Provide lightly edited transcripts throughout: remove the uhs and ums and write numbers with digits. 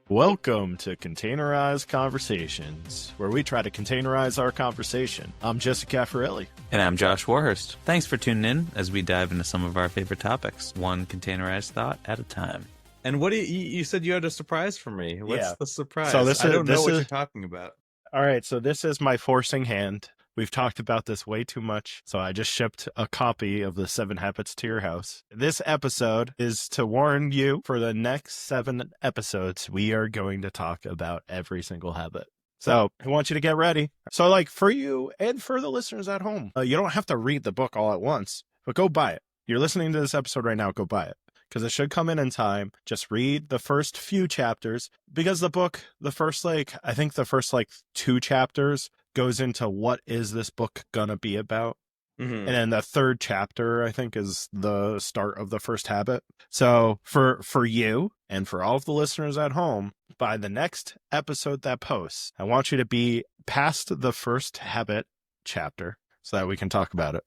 Welcome to Containerized Conversations, where we try to containerize our conversation. I'm Jessica Caffarelli. And I'm Josh Warhurst. Thanks for tuning in as we dive into some of our favorite topics, one containerized thought at a time. And what do you said you had a surprise for me? What's the surprise? So I don't know what you're talking about. All right, so this is my forcing hand. We've talked about this way too much, so I just shipped a copy of the 7 Habits to your house. This episode is to warn you for the next 7 episodes, we are going to talk about every single habit. So I want you to get ready. So like for you and for the listeners at home, you don't have to read the book all at once, but go buy it. You're listening to this episode right now, go buy it. Because it should come in time. Just read the first few chapters. Because the book, the first 2 chapters goes into what is this book gonna be about. Mm-hmm. And then the 3rd chapter, I think, is the start of the first habit. So for you and for all of the listeners at home, by the next episode that posts, I want you to be past the first habit chapter so that we can talk about it.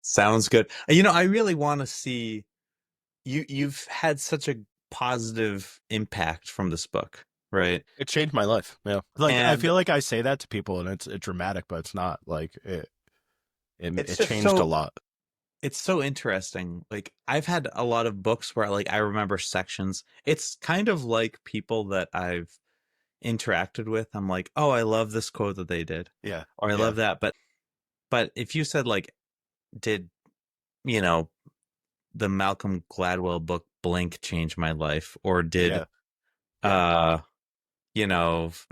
Sounds good. I really want to see... You've had such a positive impact from this book, right? It changed my life. Yeah. I feel like I say that to people and it's dramatic, but it's not. Like it changed a lot. It's so interesting. Like I've had a lot of books where I remember sections. It's kind of like people that I've interacted with. I'm like, oh, I love this quote that they did. Yeah. Or I love that. But if you said did, the Malcolm Gladwell book Blink changed my life, or did I'm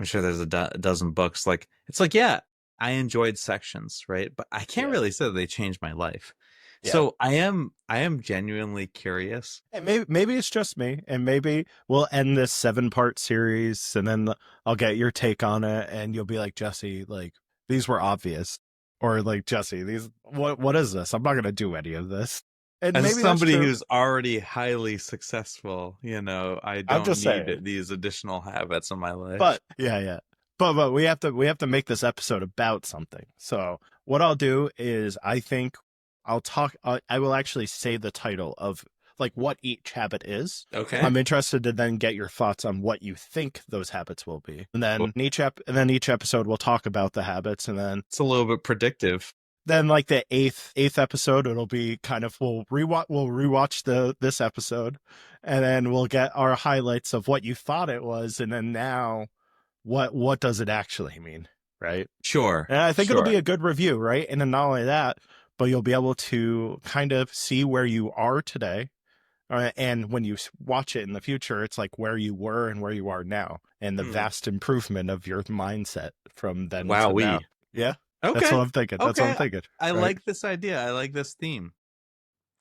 sure there's a dozen books, I enjoyed sections, right? But I can't really say that they changed my life. So I am genuinely curious. And maybe it's just me, and maybe we'll end this 7-part series and then I'll get your take on it and you'll be like, Jesse, these were obvious, or Jesse, these what is this? I'm not gonna do any of this. And as maybe somebody who's already highly successful, I don't need these additional habits in my life. But but we have to make this episode about something. So what I'll do is I will actually say the title of what each habit is. Okay. I'm interested to then get your thoughts on what you think those habits will be, and then each episode we'll talk about the habits, and then it's a little bit predictive. Then the eighth episode, it'll be kind of, we'll rewatch this episode, and then we'll get our highlights of what you thought it was, and then now what does it actually mean, right? Sure. And I think it'll be a good review, right? And then not only that, but you'll be able to kind of see where you are today, and when you watch it in the future, it's where you were and where you are now, and the vast improvement of your mindset from then to now. Yeah. Okay. That's what I'm thinking. That's what I'm thinking. I like this idea. I like this theme.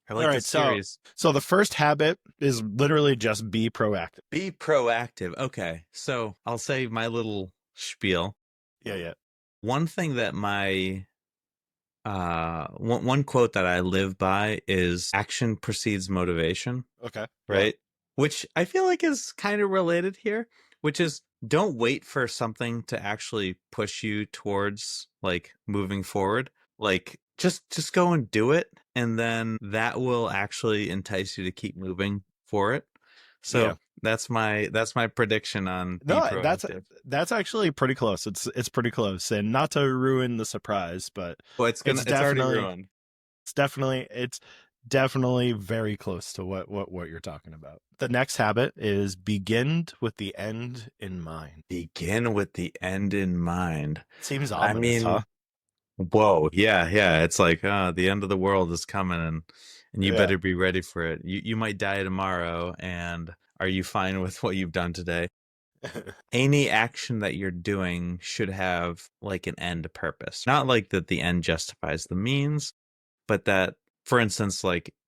I like this series. So the first habit is literally just be proactive. Be proactive. Okay. So I'll say my little spiel. Yeah. One thing that one quote that I live by is action precedes motivation. Okay. Right? Which I feel like is kind of related here, which is don't wait for something to actually push you towards moving forward. Just go and do it, and then that will actually entice you to keep moving for it. So that's my prediction on that's actually pretty close. It's pretty close, and not to ruin the surprise, but it's already ruined. It's definitely very close to what you're talking about. The next habit is begin with the end in mind. Begin with the end in mind. Seems ominous, huh? Whoa, yeah. It's the end of the world is coming, and you better be ready for it. You might die tomorrow, and are you fine with what you've done today? Any action that you're doing should have an end purpose. Not that the end justifies the means, but that, for instance,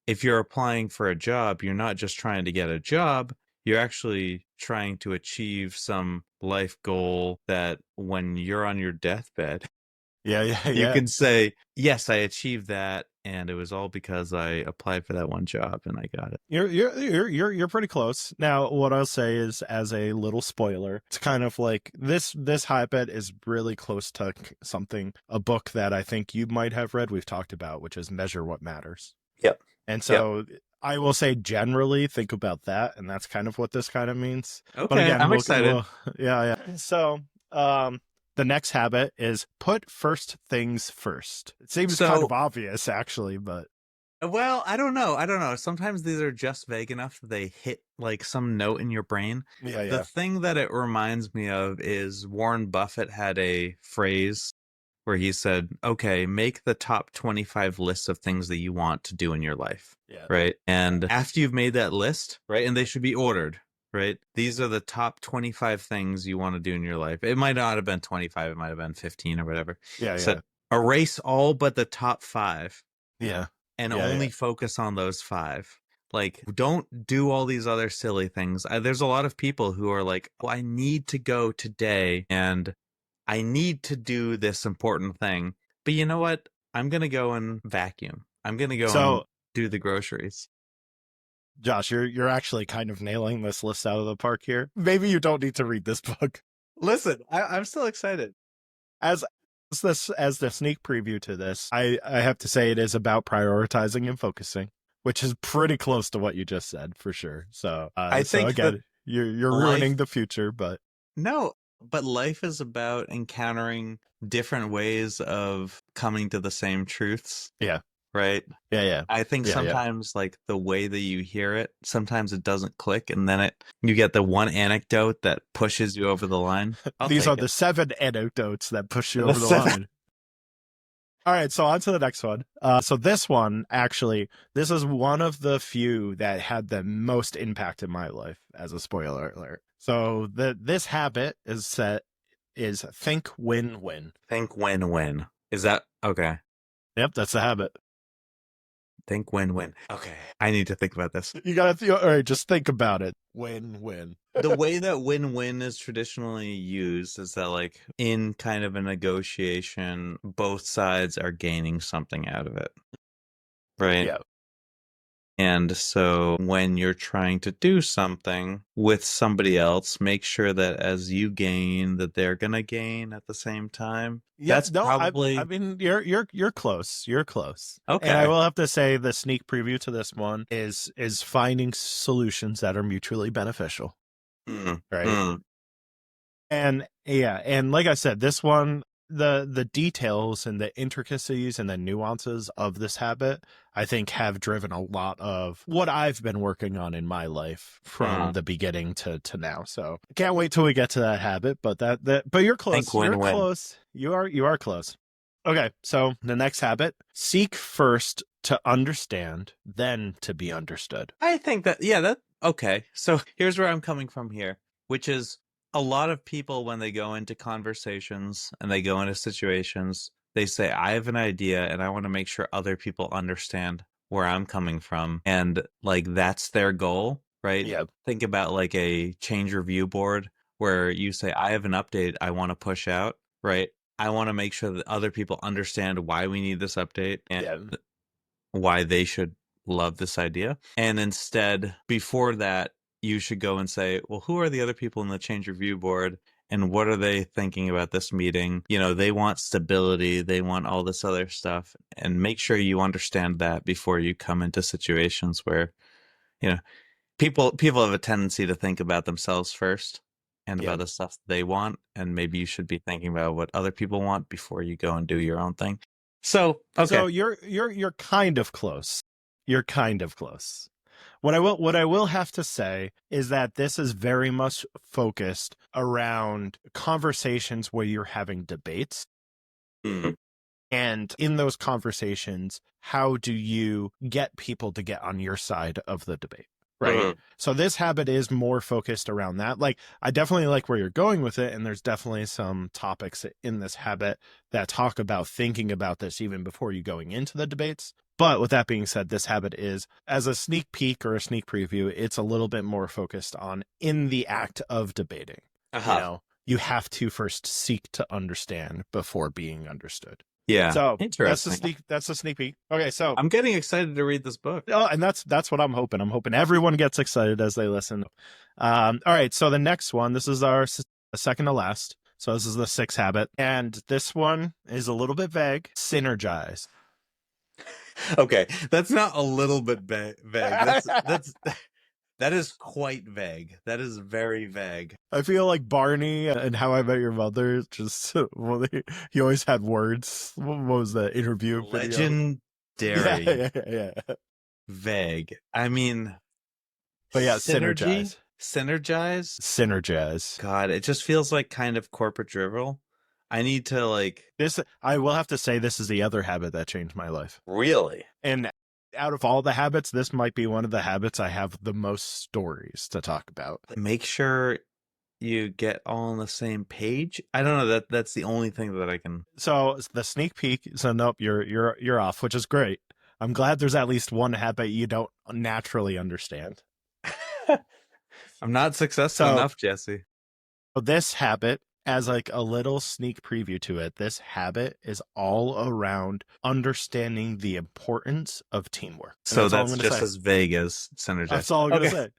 if you're applying for a job, you're not just trying to get a job, you're actually trying to achieve some life goal that when you're on your deathbed, you can say, yes, I achieved that, and it was all because I applied for that one job and I got it. You're pretty close. Now, what I'll say is, as a little spoiler, it's kind of this habit is really close to a book that I think you might have read. We've talked about, which is Measure What Matters. Yep. And so I will say generally think about that, and that's kind of what this kind of means. But Okay, again, I'm excited. yeah. So, the next habit is put first things first. It seems kind of So, obvious, actually, but well, I don't know. I don't know. Sometimes these are just vague enough that they hit like some note in your brain. The yeah. thing that it reminds me of is Warren Buffett had a phrase where he said, okay, make the top 25 lists of things that you want to do in your life. Yeah. Right. And after you've made that list, right, and they should be ordered, right? These are the top 25 things you want to do in your life. It might not have been 25, it might have been 15 or whatever. Yeah. Said, erase all but the top five Yeah. and Yeah. only focus on those five. Like, don't do all these other silly things. There's a lot of people who are like, oh, I need to go today and I need to do this important thing. But you know what? I'm going to go and vacuum. I'm going to go and So, do the groceries. Josh, you're actually kind of nailing this list out of the park here. Maybe you don't need to read this book. Listen, I'm still excited. As as the sneak preview to this, I have to say it is about prioritizing and focusing, which is pretty close to what you just said for sure. So I so think that again, you're life, ruining the future, but no, but life is about encountering different ways of coming to the same truths, yeah. right? Yeah. I think Yeah. sometimes like the way that you hear it, sometimes it doesn't click, and then you get the one anecdote that pushes you over the line. I'll These are take it. the 7 anecdotes that push you The over the seven. line. All right, so on to the next one. So this one, actually, this is one of the few that had the most impact in my life, as a spoiler alert. So this habit is think win-win. Think win-win. Is that okay? Yep, that's the habit. Think win-win. Okay. I need to think about this. You gotta, all right, just think about it. Win-win. The way that win-win is traditionally used is that like in kind of a negotiation, both sides are gaining something out of it. Right? Yeah. And so when you're trying to do something with somebody else, make sure that as you gain, that they're gonna gain at the same time. Yep. That's No, probably I mean you're close. You're close. And I okay. will have to say the sneak preview to this one is finding solutions that are mutually beneficial. Mm, Right. mm. And yeah, and like I said, this one, the details and the intricacies and the nuances of this habit, I think have driven a lot of what I've been working on in my life from the beginning to now. So can't wait till we get to that habit, but but you're Think close. You're win-win. close. You are close. Okay, so the next habit, seek first to understand, then to be understood. I think that, yeah, that, okay. So here's where I'm coming from here, which is a lot of people, when they go into conversations and they go into situations, they say, I have an idea and I want to make sure other people understand where I'm coming from. And like, that's their goal, right? Yeah. Think about like a change review board where you say, I have an update I want to push out, right? I want to make sure that other people understand why we need this update and Yeah. why they should love this idea. And instead, before that, you should go and say, well, who are the other people in the change review board? And what are they thinking about this meeting? You know, they want stability, they want all this other stuff. And make sure you understand that before you come into situations where, you know, people have a tendency to think about themselves first and Yeah. about the stuff they want. And maybe you should be thinking about what other people want before you go and do your own thing. So, okay. So you're kind of close. You're kind of close. What I will have to say is that this is very much focused around conversations where you're having debates. Mm. And in those conversations, how do you get people to get on your side of the debate? Right. So this habit is more focused around that. Like, I definitely like where you're going with it. And there's definitely some topics in this habit that talk about thinking about this even before you going into the debates. But with that being said, this habit is, as a sneak peek or a sneak preview, it's a little bit more focused on in the act of debating. Uh-huh. You know, you have to first seek to understand before being understored. Yeah. So interesting. that's a sneak peek. Okay, so I'm getting excited to read this book. Oh, and that's what I'm hoping. I'm hoping everyone gets excited as they listen. All right, so the next one, this is our second to last. So this is the sixth habit, and this one is a little bit vague. Synergize. Okay, that's not a little bit vague. That is quite vague. That is very vague. I feel like Barney and How I Met Your Mother, just well, he always had words. What was the interview video? Legendary. Yeah. Vague. I mean, But yeah, synergy? Synergize. God, it just feels like kind of corporate drivel. I need to like this. I will have to say this is the other habit that changed my life. Really? And out of all the habits, this might be one of the habits I have the most stories to talk about. Make sure you get all on the same page. I don't know, that's the only thing that I can. So the sneak peek. So nope, you're off, which is great. I'm glad there's at least one habit you don't naturally understand. I'm not successful enough, Jesse. This habit, as like a little sneak preview to it, this habit is all around understanding the importance of teamwork. So that's just as vague as synergy. That's all I'm going to say.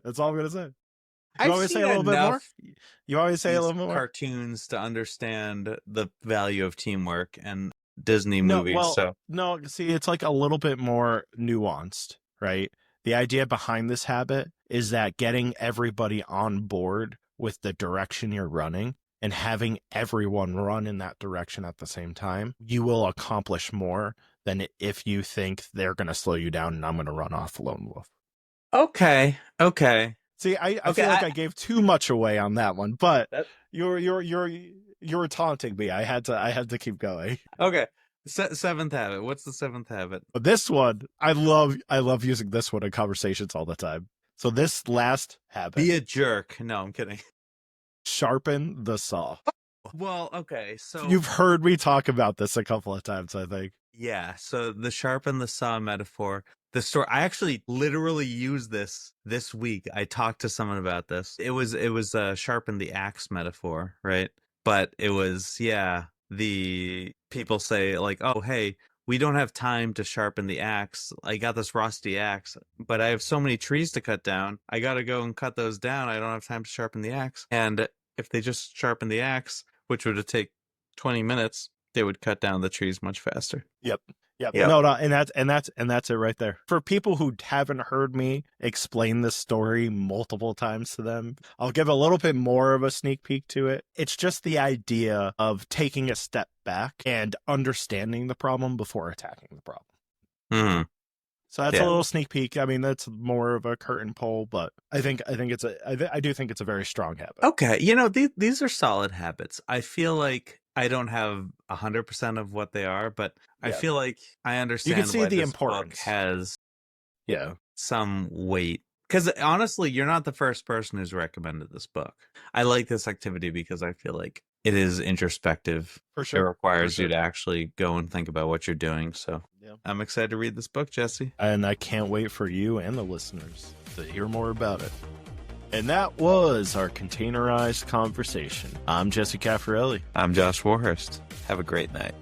That's all I'm going to say. You always say a little bit more? You always say a little bit more? Cartoons to understand the value of teamwork and Disney movies. No, see, it's like a little bit more nuanced, right? The idea behind this habit is that getting everybody on board with the direction you're running and having everyone run in that direction at the same time, you will accomplish more than if you think they're going to slow you down and I'm going to run off lone wolf. Okay. See, I feel like I gave too much away on that one, but you were taunting me. I had to keep going. Okay. Seventh habit. What's the seventh habit? This one, I love using this one in conversations all the time. So this last habit. Be a jerk. No, I'm kidding. Sharpen the saw. Well, okay. So you've heard me talk about this a couple of times, I think. Yeah. So the sharpen the saw metaphor. The story, I actually literally used this week. I talked to someone about this. It was sharpen the axe metaphor, right? But it was, the people say like, oh, hey, we don't have time to sharpen the axe. I got this rusty axe, but I have so many trees to cut down. I got to go and cut those down. I don't have time to sharpen the axe. And if they just sharpen the axe, which would take 20 minutes, they would cut down the trees much faster. Yep. No, and that's it right there. For people who haven't heard me explain this story multiple times to them, I'll give a little bit more of a sneak peek to it. It's just the idea of taking a step back and understanding the problem before attacking the problem. Mm-hmm. So that's a little sneak peek. I mean, that's more of a curtain pull, but I do think it's a very strong habit. Okay, these are solid habits. I feel like I don't have 100% of what they are, but I feel like I understand. You can see why the this importance book has some weight. Because honestly, you're not the first person who's recommended this book. I like this activity because I feel like it is introspective. For sure. It requires you to actually go and think about what you're doing. So I'm excited to read this book, Jesse. And I can't wait for you and the listeners to hear more about it. And that was our containerized conversation. I'm Jesse Caffarelli. I'm Josh Warhurst. Have a great night.